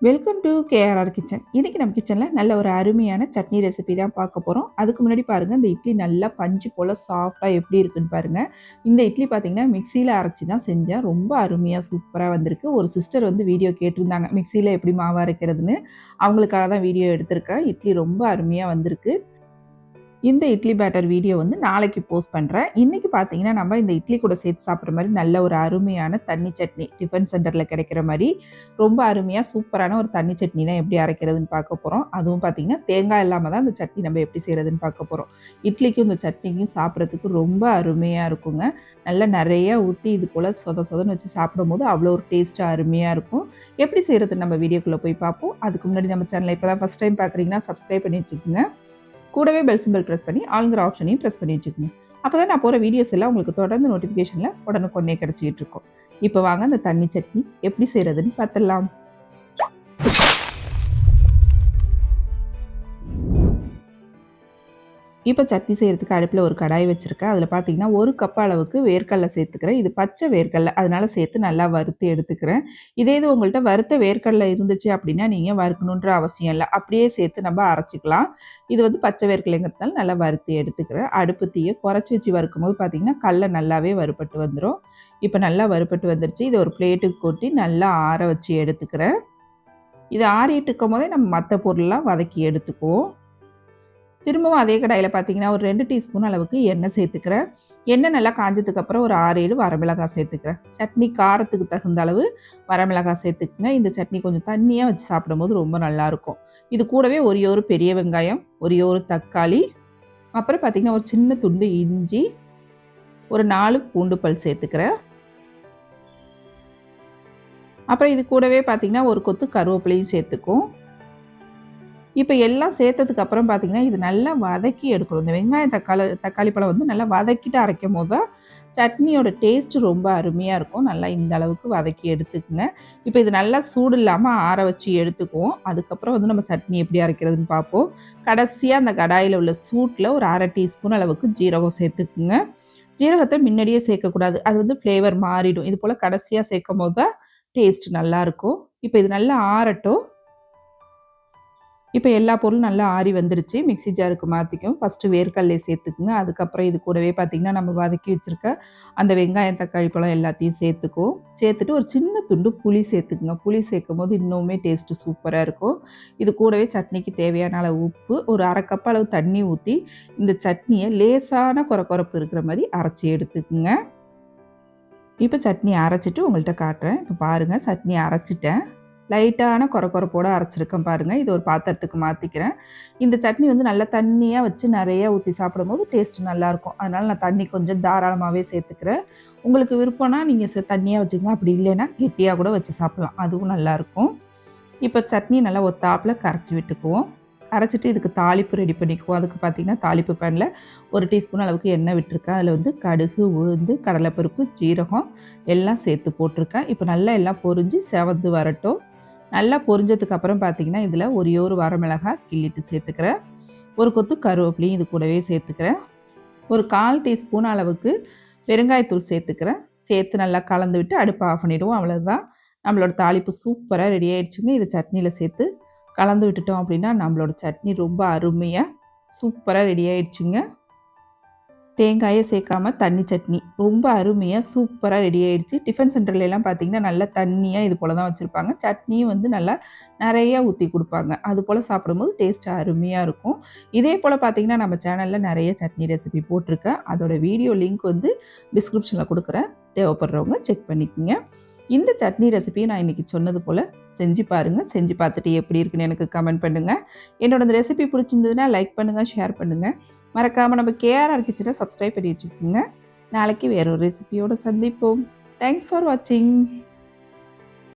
Welcome to KRR kitchen. இன்றைக்கி நம்ம கிச்சனில் நல்ல ஒரு அருமையான சட்னி ரெசிபி தான் பார்க்க போகிறோம். அதுக்கு முன்னாடி பாருங்கள், இந்த இட்லி நல்லா பஞ்சு போல் சாஃப்டாக எப்படி இருக்குன்னு பாருங்கள். இந்த இட்லி பார்த்திங்கன்னா மிக்சியில் அரைச்சி தான் செஞ்சேன். ரொம்ப அருமையாக சூப்பராக வந்திருக்கு. ஒரு சிஸ்டர் வந்து வீடியோ கேட்டிருந்தாங்க, மிக்சியில் எப்படி மாவு அரைக்கிறதுன்னு. அவங்களுக்காக தான் வீடியோ எடுத்திருக்கேன். இட்லி ரொம்ப அருமையாக வந்திருக்கு. இந்த இட்லி பேட்டர் வீடியோ வந்து நாளைக்கு போஸ்ட் பண்ணுறேன். இன்றைக்கி பார்த்தீங்கன்னா நம்ம இந்த இட்லி கூட சேர்த்து சாப்பிட்ற மாதிரி நல்ல ஒரு அருமையான தண்ணி சட்னி, டிஃபன் சென்டரில் கிடைக்கிற மாதிரி ரொம்ப அருமையாக சூப்பரான ஒரு தண்ணி சட்னி தான் எப்படி அரைக்கிறதுன்னு பார்க்க போகிறோம். அதுவும் பார்த்திங்கன்னா தேங்காய் இல்லாமல் தான் இந்த சட்னி நம்ம எப்படி செய்கிறதுன்னு பார்க்க போகிறோம். இட்லிக்கும் இந்த சட்னிக்கும் சாப்பிட்றதுக்கு ரொம்ப அருமையாக இருக்குங்க. நல்லா நிறையா ஊற்றி இது போல் சொதன்னு வச்சு சாப்பிடும்போது அவ்வளோ ஒரு டேஸ்ட்டாக அருமையாக இருக்கும். எப்படி செய்கிறதுன்னு நம்ம வீடியோக்குள்ளே போய் பார்ப்போம். அதுக்கு முன்னாடி நம்ம சேனலை இப்போ தான் ஃபஸ்ட் டைம் பார்க்குறீங்கன்னா சப்ஸ்கிரைப் பண்ணி வச்சுக்கோங்க. கூடவே பெல் சிம்பிள் ப்ரெஸ் பண்ணி ஆளுங்கிற ஆப்ஷனையும் ப்ரெஸ் பண்ணி வச்சுக்கோங்க. அப்போ தான் நான் போகிற வீடியோஸ் எல்லாம் உங்களுக்கு தொடர்ந்து நோட்டிஃபிகேஷனில் உடனுக்குடனே கிடச்சிக்கிட்டு இருக்கும். இப்போ வாங்க அந்த தண்ணி சட்னி எப்படி செய்கிறதுன்னு பார்த்துடலாம். இப்போ சட்னி செய்கிறதுக்கு அடுப்பில் ஒரு கடாய் வச்சுருக்கேன். அதில் பார்த்தீங்கன்னா 1 கப் அளவுக்கு வேர்க்கடலை சேர்த்துக்கிறேன். இது பச்சை வேர்க்கடலை, அதனால் சேர்த்து நல்லா வறுத்து எடுத்துக்கிறேன். இது உங்கள்கிட்ட வறுத்த வேர்க்கடலை இருந்துச்சு அப்படின்னா நீங்கள் வறுக்கணுன்ற அவசியம் இல்லை, அப்படியே சேர்த்து நம்ம அரைச்சிக்கலாம். இது வந்து பச்சை வேர்க்கடலைங்கிறதுனால நல்லா வறுத்து எடுத்துக்கிறேன். அடுப்பு தீயை குறைச்சி வச்சு வறுக்கும்போது பார்த்தீங்கன்னா கடலை நல்லாவே வறுபட்டு வந்துடும். இப்போ நல்லா வறுபட்டு வந்துருச்சு. இதை ஒரு பிளேட்டுக்கு கொட்டி நல்லா ஆற வச்சு எடுத்துக்கிறேன். இது ஆறிட்டு இருக்கும் போதே நம்ம மற்ற பொருள்லாம் வதக்கி எடுத்துக்குவோம். திரும்பவும் அதே கடாயில் பார்த்தீங்கன்னா ஒரு 2 டீஸ்பூன் அளவுக்கு எண்ணெய் சேர்த்துக்கிறேன். எண்ணெய் நல்லா காஞ்சதுக்கப்புறம் ஒரு 6-7 வரமிளகாய் சேர்த்துக்கிறேன். சட்னி காரத்துக்கு தகுந்த அளவு வரமிளகாய் சேர்த்துக்குங்க. இந்த சட்னி கொஞ்சம் தண்ணியாக வச்சு சாப்பிடும்போது ரொம்ப நல்லாயிருக்கும். இது கூடவே ஒரு பெரிய வெங்காயம், ஒரு தக்காளி, அப்புறம் பார்த்திங்கன்னா ஒரு சின்ன துண்டு இஞ்சி, ஒரு 4 பூண்டு பல் சேர்த்துக்கிறேன். அப்புறம் இது கூடவே பார்த்திங்கன்னா ஒரு கொத்து கருவேப்பிலையும் சேர்த்துக்கும். இப்போ எல்லாம் சேர்த்ததுக்கப்புறம் பார்த்திங்கன்னா இது நல்லா வதக்கி எடுக்கணும். இந்த வெங்காயம் தக்காளி பழம் வந்து நல்லா வதக்கிட்டு அரைக்கும் போது தான் சட்னியோட டேஸ்ட்டு ரொம்ப அருமையாக இருக்கும். நல்லா இந்த அளவுக்கு வதக்கி எடுத்துக்குங்க. இப்போ இது நல்லா சூடு இல்லாமல் ஆற வச்சு எடுத்துக்குவோம். அதுக்கப்புறம் வந்து நம்ம சட்னி எப்படி அரைக்கிறதுன்னு பார்ப்போம். கடைசியாக அந்த கடாயில் உள்ள சூட்டில் ஒரு 1/2 டீஸ்பூன் அளவுக்கு ஜீரகம் சேர்த்துக்குங்க. ஜீரகத்தை முன்னாடியே சேர்க்கக்கூடாது, அது வந்து ஃப்ளேவர் மாறிடும். இது போல் கடைசியாக சேர்க்கும் போது தான் டேஸ்ட்டு நல்லாயிருக்கும். இப்போ இது நல்லா ஆறட்டும். இப்போ எல்லா பொருளும் நல்லா ஆறி வந்துருச்சு. மிக்ஸி ஜாருக்கு மாற்றிக்கும். ஃபஸ்ட்டு வேர்க்கடலையை சேர்த்துக்குங்க. அதுக்கப்புறம் இது கூடவே பார்த்திங்கன்னா நம்ம வதக்கி வச்சுருக்க அந்த வெங்காயம் தக்காளி பழம் எல்லாத்தையும் சேர்த்துக்குவோம். சேர்த்துட்டு ஒரு சின்ன துண்டு புளி சேர்த்துக்குங்க. புளி சேர்க்கும் போது இன்னுமே டேஸ்ட்டு சூப்பராக இருக்கும். இது கூடவே சட்னிக்கு தேவையான அளவு உப்பு, ஒரு 1/2 கப் அளவு தண்ணி ஊற்றி இந்த சட்னியை லேசான கொரப்பு இருக்கிற மாதிரி அரைச்சி எடுத்துக்குங்க. இப்போ சட்னி அரைச்சிட்டு உங்கள்கிட்ட காட்டுறேன். இப்போ பாருங்கள், சட்னி அரைச்சிட்டேன். லைட்டான கொரப்போடு அரைச்சிருக்கேன் பாருங்கள். இது ஒரு பாத்திரத்துக்கு மாற்றிக்கிறேன். இந்த சட்னி வந்து நல்லா தண்ணியாக வச்சு நிறையா ஊற்றி சாப்பிடும்போது டேஸ்ட்டு நல்லாயிருக்கும். அதனால் நான் தண்ணி கொஞ்சம் தாராளமாகவே சேர்த்துக்கிறேன். உங்களுக்கு விருப்பம்னா நீங்கள் தண்ணியாக வச்சுக்கோங்க. அப்படி இல்லைன்னா கெட்டியாக கூட வச்சு சாப்பிட்லாம், அதுவும் நல்லாயிருக்கும். இப்போ சட்னி நல்லா ஒத்தாப்பில் கரைச்சி விட்டுக்குவோம். கரைச்சிட்டு இதுக்கு தாளிப்பு ரெடி பண்ணிக்குவோம். அதுக்கு பார்த்திங்கன்னா தாளிப்பு பேனில் 1 டீஸ்பூன் அளவுக்கு எண்ணெய் விட்டுருக்கேன். அதில் வந்து கடுகு, உளுந்து, கடலைப்பருப்பு, ஜீரகம் எல்லாம் சேர்த்து போட்டிருக்கேன். இப்போ நல்லா எல்லாம் பொரிஞ்சு செவந்து வரட்டும். நல்லா பொரிஞ்சதுக்கு அப்புறம் பார்த்திங்கன்னா இதில் ஒரு வரமிளகாய் கிள்ளிட்டு சேர்த்துக்கிறேன். ஒரு கொத்து கருவேப்பிலையும் இது கூடவே சேர்த்துக்கிறேன். ஒரு 1/4 டீஸ்பூன் அளவுக்கு பெருங்காயத்தூள் சேர்த்துக்கிறேன். சேர்த்து நல்லா கலந்து விட்டு அடுப்பை ஆஃப் பண்ணிவிடுவோம். அவ்வளோதான், நம்மளோட தாளிப்பு சூப்பராக ரெடி ஆகிடுச்சுங்க. இதை சட்னியில் சேர்த்து கலந்து விட்டுட்டோம் அப்படின்னா நம்மளோட சட்னி ரொம்ப அருமையாக சூப்பராக ரெடி ஆகிடுச்சுங்க. தேங்காயை சேர்க்காம தண்ணி சட்னி ரொம்ப அருமையாக சூப்பராக ரெடி ஆகிடுச்சு. டிஃபன் சென்டர்லாம் பார்த்திங்கன்னா நல்லா தண்ணியாக இது போல் தான் வச்சுருப்பாங்க. சட்னியும் வந்து நல்லா நிறையா ஊற்றி கொடுப்பாங்க. அது போல் சாப்பிடும்போது டேஸ்ட்டு அருமையாக இருக்கும். இதே போல் பார்த்திங்கன்னா நம்ம சேனலில் நிறைய சட்னி ரெசிபி போட்டிருக்கேன். அதோடய வீடியோ லிங்க் வந்து டிஸ்கிரிப்ஷனில் கொடுக்குறேன், தேவைப்படுறவங்க செக் பண்ணிக்கோங்க. இந்த சட்னி ரெசிபியை நான் இன்றைக்கி சொன்னது போல் செஞ்சு பாருங்கள். செஞ்சு பார்த்துட்டு எப்படி இருக்குன்னு எனக்கு கமெண்ட் பண்ணுங்கள். என்னோட இந்த ரெசிபி பிடிச்சிருந்ததுன்னா லைக் பண்ணுங்கள், ஷேர் பண்ணுங்கள். மறக்காமல் நம்ம கேஆர்ஆர் கிச்சனை சப்ஸ்கிரைப் பண்ணி வச்சுக்கோங்க. நாளைக்கு வேறொரு ரெசிபியோடு சந்திப்போம். தேங்க்ஸ் ஃபார் வாட்சிங்.